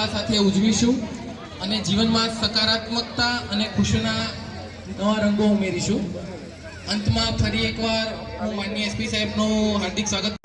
ઉત્સાહ સાથે ઉજવીશું અને જીવનમાં સકારાત્મકતા અને ખુશીના નવા રંગો ઉમેરીશું। અંતમાં ફરી એકવાર હું માનનીય એસપી સાહેબનું હાર્દિક સ્વાગત।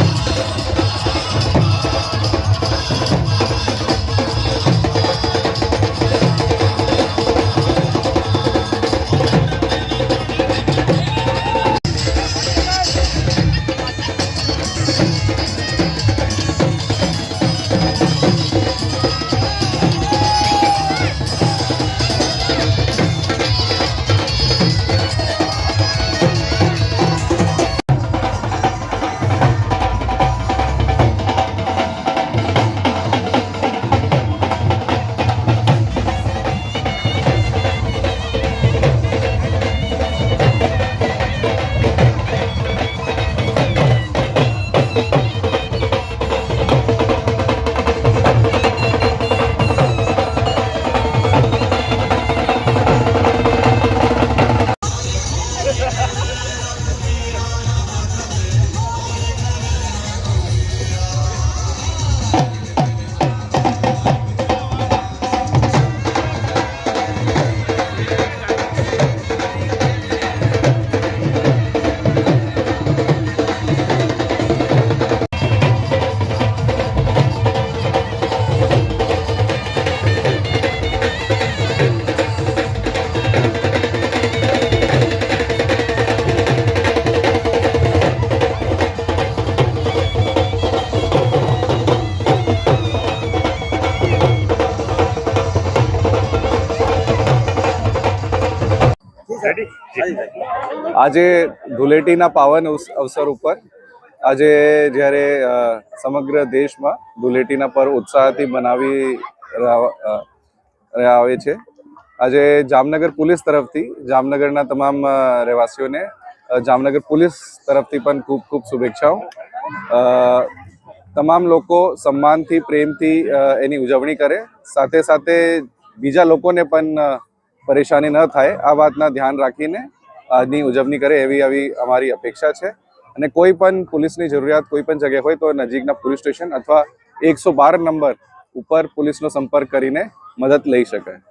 આજે ધૂળેટીના પાવન અવસર ઉપર આજે જ્યારે સમગ્ર દેશમાં ધૂળેટીના પર્વ ઉત્સાહથી મનાવી રહ્યા આવે છે। આજે જામનગર પોલીસ તરફથી જામનગરના તમામ રહેવાસીઓને જામનગર પોલીસ તરફથી પણ ખૂબ ખૂબ શુભેચ્છાઓ। તમામ લોકો સન્માનથી પ્રેમથી એની ઉજવણી કરે, સાથે સાથે બીજા લોકોને પણ પરેશાની ન થાય આ વાતના ધ્યાન રાખીને આજની ઉજવણી કરે એવી અમારી અપેક્ષા છે। અને કોઈ પણ પોલીસની જરૂરિયાત કોઈ પણ જગ્યાએ હોય તો નજીકના પોલીસ સ્ટેશન અથવા 112 નંબર ઉપર પોલીસનો સંપર્ક કરીને મદદ લઈ શકાય।